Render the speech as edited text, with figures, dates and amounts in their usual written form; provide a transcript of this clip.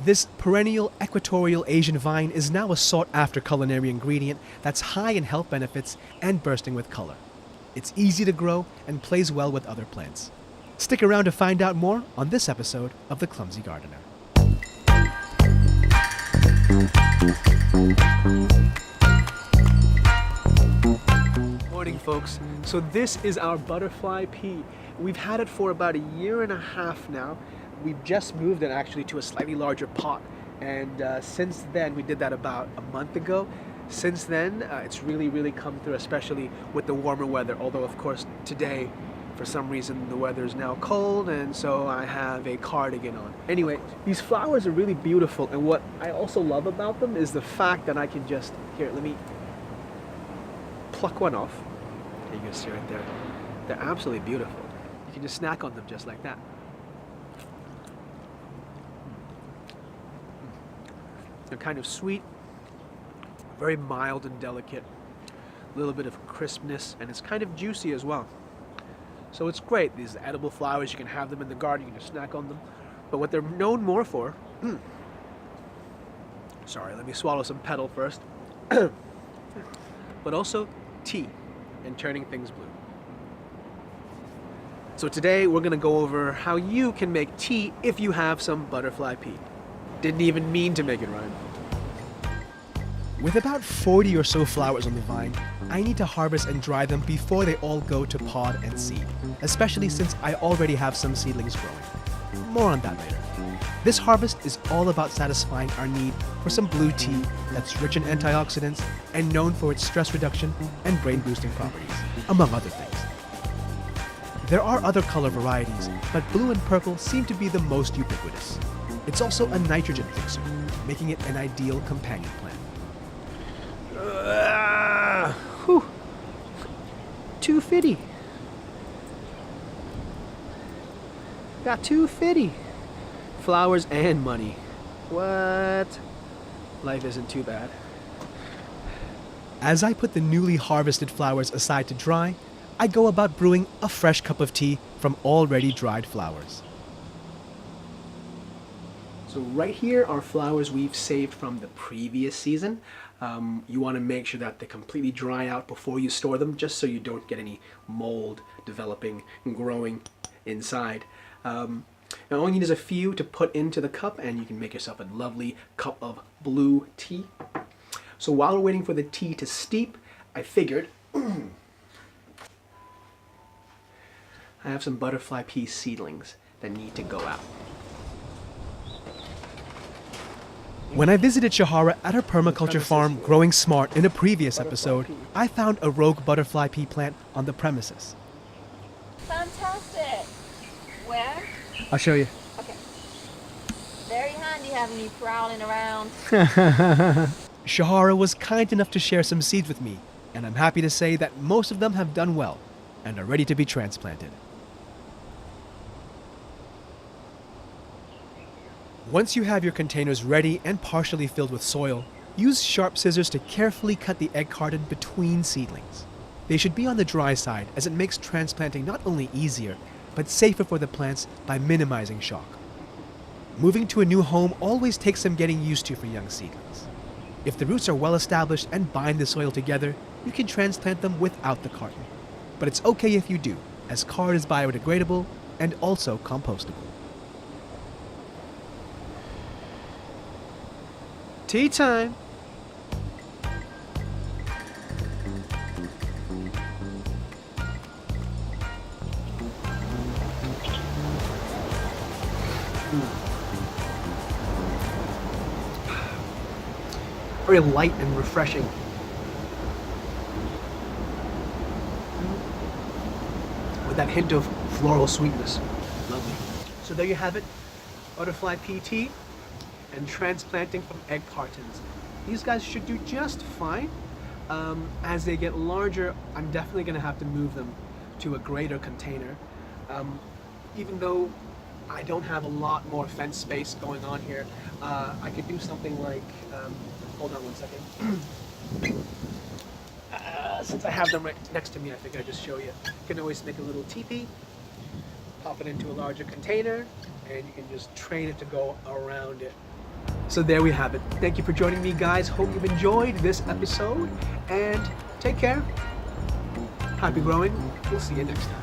This perennial equatorial Asian vine is now a sought-after culinary ingredient that's high in health benefits and bursting with color. It's easy to grow and plays well with other plants. Stick around to find out more on this episode of The Clumsy Gardener. Morning, folks. So this is our butterfly pea. We've had it for about a year and a half now. We've just moved it actually to a slightly larger pot, and since then, we did that about a month ago. Since then, it's really come through, especially with the warmer weather, although of course today, for some reason, the weather is now cold, and so I have a cardigan on. Anyway, these flowers are really beautiful, and what I also love about them is the fact that I can just, here, let me pluck one off. You can see right there. They're absolutely beautiful. You can just snack on them just like that. They're kind of sweet, very mild and delicate, a little bit of crispness, and it's kind of juicy as well. So it's great. These edible flowers, you can have them in the garden, you can just snack on them. But what they're known more for, sorry, let me swallow some petal first, but also tea and turning things blue. So today we're going to go over how you can make tea if you have some butterfly pea. Didn't even mean to make it rhyme. With about 40 or so flowers on the vine, I need to harvest and dry them before they all go to pod and seed, especially since I already have some seedlings growing. More on that later. This harvest is all about satisfying our need for some blue tea that's rich in antioxidants and known for its stress reduction and brain boosting properties, among other things. There are other color varieties, but blue and purple seem to be the most ubiquitous. It's also a nitrogen fixer, making it an ideal companion plant. Whew. 250. Got 250. Flowers and money. What? Life isn't too bad. As I put the newly harvested flowers aside to dry, I go about brewing a fresh cup of tea from already dried flowers. So right here are flowers we've saved from the previous season. You want to make sure that they completely dry out before you store them, just so you don't get any mold developing and growing inside. Now all you need is a few to put into the cup, and you can make yourself a lovely cup of blue tea. So while we're waiting for the tea to steep, I figured I have some butterfly pea seedlings that need to go out. When I visited Shahara at her permaculture farm, Growing Smart, in a previous episode, I found a rogue butterfly pea plant on the premises. Fantastic! Where? I'll show you. Okay. Very handy having you prowling around. Shahara was kind enough to share some seeds with me, and I'm happy to say that most of them have done well and are ready to be transplanted. Once you have your containers ready and partially filled with soil, use sharp scissors to carefully cut the egg carton between seedlings. They should be on the dry side, as it makes transplanting not only easier, but safer for the plants by minimizing shock. Moving to a new home always takes some getting used to for young seedlings. If the roots are well established and bind the soil together, you can transplant them without the carton. But it's okay if you do, as card is biodegradable and also compostable. Tea time! Very light and refreshing. With that hint of floral sweetness. Lovely. So there you have it. Butterfly pea tea and transplanting from egg cartons. These guys should do just fine. As they get larger, I'm definitely going to have to move them to a greater container. Even though I don't have a lot more fence space going on here, I could do something like, hold on one second. Since I have them right next to me, I think I'd just show you. You can always make a little teepee, pop it into a larger container, and you can just train it to go around it. So there we have it. Thank you for joining me, guys. Hope you've enjoyed this episode, and take care. Happy growing. We'll see you next time.